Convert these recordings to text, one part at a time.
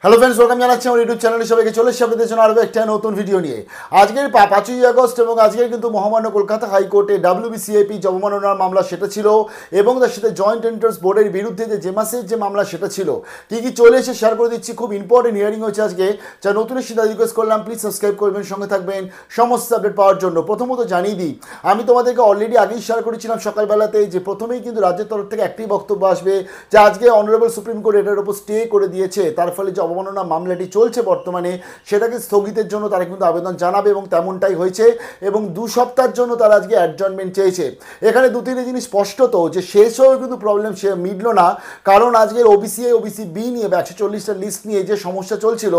Hello friends, welcome জানাচ্ছি আমার YouTube চ্যানেলে সবাইকে। চলে এসেছি আপনাদের জন্য আরও একটা নতুন ভিডিও নিয়ে। আজকের 5ই আগস্ট এবং আজকের কিন্তু মহামান্য কলকাতা হাইকোর্টে WBCAP যে অবমাননার মামলা সেটা ছিল, এবং তার সাথে জয়েন্ট এন্ট্রান্স বোর্ডের বিরুদ্ধে যে জেমাসের যে মামলা সেটা ছিল। কী কী চলে এসে শেয়ার করে দিচ্ছি। খুব ইম্পর্টেন্ট হিয়ারিং হয়েছে আজকে, যা নতুন এসে রিকোয়েস্ট করলাম প্লিজ সাবস্ক্রাইব করবেন, সঙ্গে থাকবেন সমস্ত আপডেট পাওয়ার জন্য। প্রথমত জানিয়ে দিই, আমি তোমাদেরকে অলরেডি আগেই শেয়ার করেছিলাম সকালবেলাতে যে প্রথমেই কিন্তু রাজ্যের তরফ থেকে একটি বক্তব্য আসবে যে আজকে অনারেবল সুপ্রিম কোর্ট এটার উপর স্টে করে দিয়েছে, তার ফলে যে অবমাননা মামলাটি চলছে বর্তমানে সেটাকে স্থগিতের জন্য তারা কিন্তু আবেদন জানাবে, এবং তেমনটাই হয়েছে। এবং 2 সপ্তাহের জন্য তারা আজকে অ্যাডজয়েন্টমেন্ট চেয়েছে। এখানে 2-3 জিনিস স্পষ্টত যে শেষ হয়েও কিন্তু প্রবলেম সে মিটল না, কারণ আজকের ওবিসি বি নিয়ে 140টা লিস্ট নিয়ে যে সমস্যা চলছিল,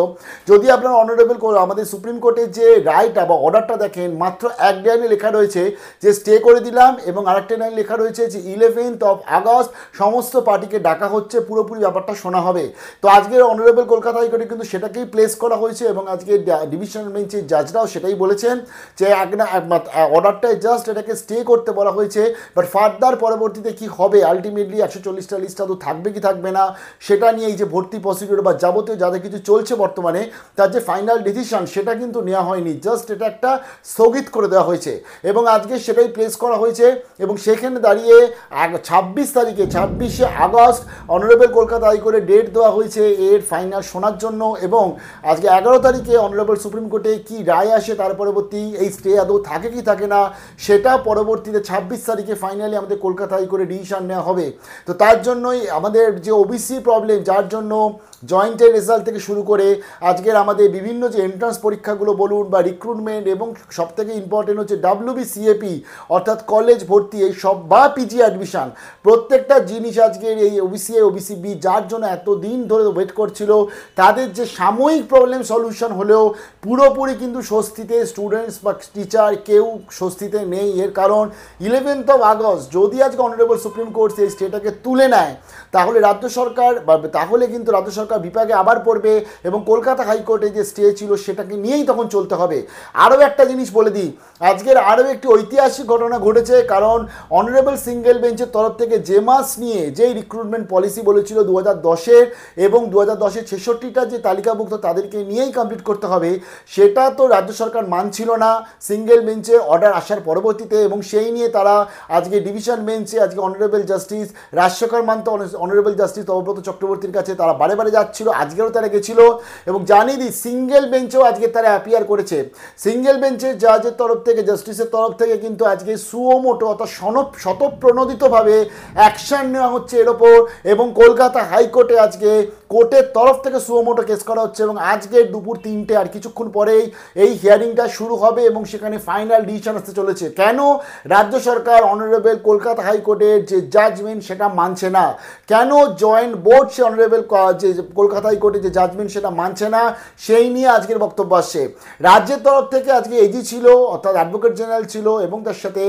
যদি আপনারা অনারেবল আমাদের সুপ্রিম কোর্টের যে রায়টা বা অর্ডারটা দেখেন, মাত্র এক লাইনে লেখা রয়েছে যে স্টে করে দিলাম, এবং আরেকটা লাইন লেখা রয়েছে যে 11th of August সমস্ত পার্টিকে ডাকা হচ্ছে, পুরোপুরি ব্যাপারটা শোনা হবে। তো আজকের অনারেবল কলকাতা হাইকোর্টে কিন্তু সেটাকেই প্লেস করা হয়েছে, এবং আজকে ডিভিশনাল বেঞ্চের জাজরাও সেটাই বলেছেন যে অর্ডারটায় জাস্ট এটাকে স্টে করতে বলা হয়েছে, বাট ফার্দার পরবর্তীতে কি হবে, আলটিমেটলি 140টা লিস্ট আদৌ থাকবে কি থাকবে না সেটা নিয়ে এই যে ভর্তি প্রসিডিউর বা যাবতীয় যাদের কিছু চলছে বর্তমানে, তার যে ফাইনাল ডিসিশন সেটা কিন্তু নেওয়া হয়নি, জাস্ট এটা একটা স্থগিত করে দেওয়া হয়েছে, এবং আজকে সেটাই প্লেস করা হয়েছে। এবং সেখানে দাঁড়িয়ে 26শে আগস্ট অনারেবল কলকাতা হাইকোর্টে ডেট দেওয়া হয়েছে এর ফাইনাল শোনার জন্য, এবং আজকে 11 তারিখে অনারেবল সুপ্রিম কোর্টে কি রায় আসে তার পরবর্তী এই স্টে আদৌ থাকে কি থাকে না সেটা পরবর্তীতে 26 তারিখে ফাইনালি আমাদের কলকাতা হাইকোর্টে ডিসিশন নেওয়া হবে। তো তার জন্যই আমাদের যে ওবিসি প্রবলেম, যার জন্য জয়েন্টের রেজাল্ট থেকে শুরু করে আজকের আমাদের বিভিন্ন যে এন্ট্রান্স পরীক্ষাগুলো বলুন বা রিক্রুটমেন্ট, এবং সবথেকে ইম্পর্টেন্ট হচ্ছে WBCAP অর্থাৎ কলেজ ভর্তি, এই সব বা পিজি অ্যাডমিশন, প্রত্যেকটা জিনিস আজকের এই ওবিসি বি যার জন্য এতদিন ধরে ওয়েট করছিল, তাদের যে সাময়িক প্রবলেম সলিউশন হলেও পুরোপুরি কিন্তু স্বস্তিতে স্টুডেন্টস বা টিচার কেউ স্বস্তিতে নেই। এর কারণ 11th of August যদি আজকে অনারেবল সুপ্রিম কোর্ট সেই স্টেটাকে তুলে নেয়, তাহলে রাজ্য সরকার বিপাকে আবার পড়বে, এবং কলকাতা হাইকোর্টে যে স্টে ছিল সেটাকে নিয়েই তখন চলতে হবে। আরও একটা জিনিস বলে দিই, আজকের আরও একটি ঐতিহাসিক ঘটনা ঘটেছে, কারণ অনারেবল সিঙ্গেল বেঞ্চের তরফ থেকে জেমাস নিয়ে যেই রিক্রুটমেন্ট পলিসি বলেছিল 2010-এর, এবং 2010-এর 66টা যে তালিকাভুক্ত তাদেরকে নিয়েই কমপ্লিট করতে হবে, সেটা তো রাজ্য সরকার মানছিল না সিঙ্গেল বেঞ্চে অর্ডার আসার পরবর্তীতে, এবং সেই নিয়ে তারা আজকে ডিভিশন বেঞ্চে আজকে honourable justice Rajshekhar Mantha, honourable justice Tapabrata চক্রবর্তীর কাছে তারা বারে যাচ্ছিল, আজকেও তারা গেছিল, এবং জানিয়ে দিই সিঙ্গেল বেঞ্চেও আজকে তারা অ্যাপিয়ার করেছে। সিঙ্গেল বেঞ্চের জাজের তরফ থেকে, জাস্টিসের তরফ থেকে কিন্তু আজকে সুমোটো অর্থাৎ স্বতঃপ্রণোদিতভাবে অ্যাকশন নেওয়া হচ্ছে এর ওপর, এবং কলকাতা হাইকোর্টে আজকে কোর্টের তরফ থেকে সুমোটো কেস করা হচ্ছে, এবং আজকে দুপুর 3টে আর কিছুক্ষণ পরেই এই হিয়ারিংটা শুরু হবে, এবং সেখানে ফাইনাল ডিসিশন আসতে চলেছে। কেন রাজ্য সরকার অনারেবল কলকাতা হাইকোর্টের যে জাজমেন্ট সেটা মানছে না, কেন জয়েন্ট বোর্ড সে অনারেবল যে কলকাতা হাইকোর্টের যে জাজমেন্ট সেটা মানছে না, সেই নিয়ে আজকের বক্তব্য আসছে। রাজ্যের তরফ থেকে আজকে এজি ছিল অর্থাৎ অ্যাডভোকেট জেনারেল ছিল, এবং তার সাথে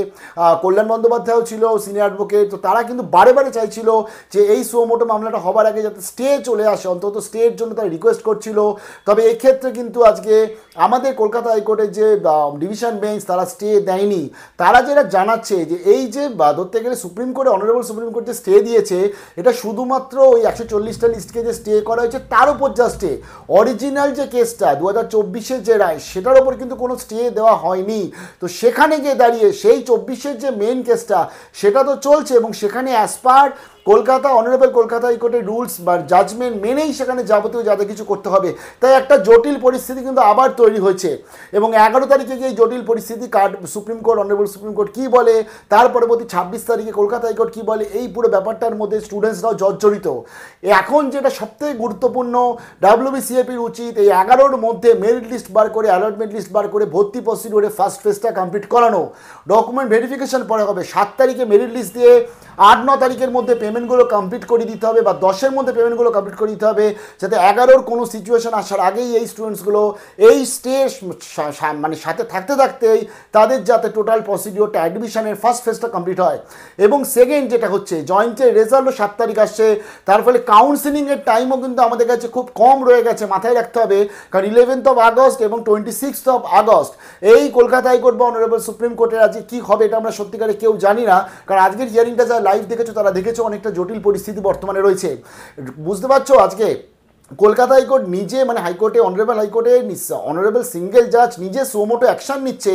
কল্যাণ বন্দ্যোপাধ্যায়ও ছিল সিনিয়র অ্যাডভোকেট। তো তারা কিন্তু বারে চাইছিল যে এই সুমোটো মামলাটা হবার আগে যাতে স্টে চলে আসে, অন্তত স্টের জন্য তারা রিকোয়েস্ট করছিল। তবে এক্ষেত্রে কিন্তু আজকে আমাদের কলকাতা হাইকোর্টের যে ডিভিশন বেঞ্চ তারা স্টে দেয়নি। তারা যেটা জানাচ্ছে যে এই যে ধরতে গেলে সুপ্রিম কোর্টে অনারেবল সুপ্রিম কোর্ট যে স্টে দিয়েছে, এটা শুধুমাত্র ওই 140টা লিস্টকে যে স্টে করা হয়েছে তার উপর যা স্টে, অরিজিনাল যে কেসটা 2024-এর যে রায় সেটার ওপর কিন্তু কোনো স্টে দেওয়া হয়নি। তো সেখানে গিয়ে দাঁড়িয়ে সেই 24-এর যে মেন কেসটা সেটা তো চলছে, এবং সেখানে অ্যাজ পার অনারেবল কলকাতা হাইকোর্টের রুলস বা জাজমেন্ট মেনেই সেখানে যাবতীয় যাদের কিছু করতে হবে। তাই একটা জটিল পরিস্থিতি কিন্তু আবার তৈরি হয়েছে, এবং 11 তারিখে গিয়ে জটিল পরিস্থিতি Supreme Court honourable Supreme Court কী বলে, তার পরবর্তী 26 তারিখে কলকাতা হাইকোর্ট কী বলে, এই পুরো ব্যাপারটার মধ্যে স্টুডেন্টসরাও জর্জরিত। এখন যেটা সবথেকে গুরুত্বপূর্ণ, WBCAPর উচিত এই 11-র মধ্যে মেরিট লিস্ট বার করে, অ্যালটমেন্ট লিস্ট বার করে ভর্তি প্রসিডিউরে ফার্স্ট ফেজটা কমপ্লিট করানো, ডকুমেন্ট ভেরিফিকেশন পরে হবে, 7 তারিখে মেরিট লিস্ট দিয়ে 8-9 তারিখের মধ্যে পেমেন্টগুলো কমপ্লিট করে দিতে হবে, বা 10-এর মধ্যে পেমেন্টগুলো কমপ্লিট করে দিতে হবে, যাতে 11-র কোনো সিচুয়েশন আসার আগেই এই স্টুডেন্টসগুলো এই স্টেজ মানে সাথে থাকতেই তাদের যাতে টোটাল প্রসিডিওরটা অ্যাডমিশনের ফার্স্ট ফেজটা কমপ্লিট হয়। এবং সেকেন্ড যেটা হচ্ছে জয়েন্টের রেজাল্টও 7 তারিখ আসছে, তার ফলে কাউন্সিলিংয়ের টাইমও কিন্তু আমাদের কাছে খুব কম রয়ে গেছে, মাথায় রাখতে হবে। কারণ 11th of August এবং 26th of August এই কলকাতা হাইকোর্ট বা অনারেবল সুপ্রিম কোর্টের আজকে কী হবে এটা আমরা সত্যিকারে কেউ জানি না, কারণ আজকের হিয়ারিংটা যা লাইভ দেখেছো তারা দেখেছো অনেকটা জটিল পরিস্থিতি বর্তমানে রয়েছে। বুঝতে পারছো আজকে কলকাতা হাইকোর্ট নিজে মানে হাইকোর্টে অনারেবল সিঙ্গেল জাজ নিজে সোমোটো অ্যাকশন নিচ্ছে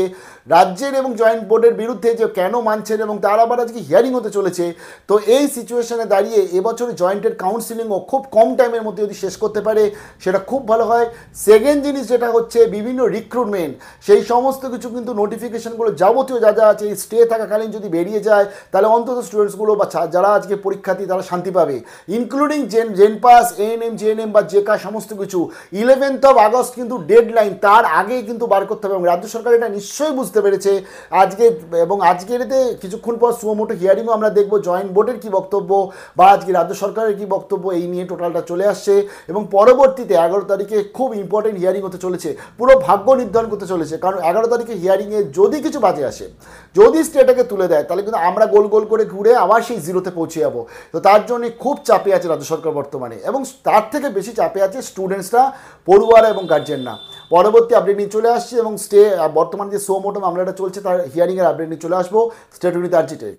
রাজ্যের এবং জয়েন্ট বোর্ডের বিরুদ্ধে যে কেন মানছেন, এবং তার আবার আজকে হিয়ারিং হতে চলেছে। তো এই সিচুয়েশনে দাঁড়িয়ে এবছর জয়েন্টের কাউন্সিলিংও খুব কম টাইমের মধ্যে যদি শেষ করতে পারে সেটা খুব ভালো হয়। সেকেন্ড জিনিস যেটা হচ্ছে বিভিন্ন রিক্রুটমেন্ট, সেই সমস্ত কিছু কিন্তু নোটিফিকেশনগুলো যাবতীয় যা যা আছে এই স্টে থাকাকালীন যদি বেরিয়ে যায় তাহলে অন্তত স্টুডেন্টসগুলো বা যারা আজকে পরীক্ষার্থী তারা শান্তি পাবে, ইনক্লুডিং জেন পাস, এএনএম, জেএনএম বা জেকা সমস্ত কিছু। 11th আগস্ট কিন্তু ডেডলাইন, তার আগেই কিন্তু বার করতে হবে, এবং রাজ্য সরকার এটা নিশ্চয়ই বুঝতে পেরেছে আজকে। এবং আজকের এতে কিছুক্ষণ পর সুমোটো হিয়ারিংও আমরা দেখবো জয়েন্ট বোর্ডের কী বক্তব্য বা আজকে রাজ্য সরকারের কী বক্তব্য, এই নিয়ে টোটালটা চলে আসছে। এবং পরবর্তীতে 11 তারিখে খুব ইম্পর্টেন্ট হিয়ারিং হতে চলেছে, পুরো ভাগ্য নির্ধারণ করতে চলেছে। কারণ 11 তারিখে হিয়ারিংয়ে যদি কিছু বাজে আসে, যদি স্টেটাকে তুলে দেয়, তাহলে কিন্তু আমরা গোল গোল করে ঘুরে আবার সেই জিরোতে পৌঁছে যাবো। তো তার জন্য খুব চাপে আছে রাজ্য সরকার বর্তমানে, এবং তার থেকে বেশি চাপে আছে স্টুডেন্টসরা, পড়ুয়ারা এবং গার্জেনরা। পরবর্তী আপডেট নিয়ে চলে আসছে, এবং বর্তমানে যে সো মোটো মামলাটা চলছে তার হিয়ারিংয়ের আপডেট নিয়ে চলে আসবো। Stay tuned with RG Tech।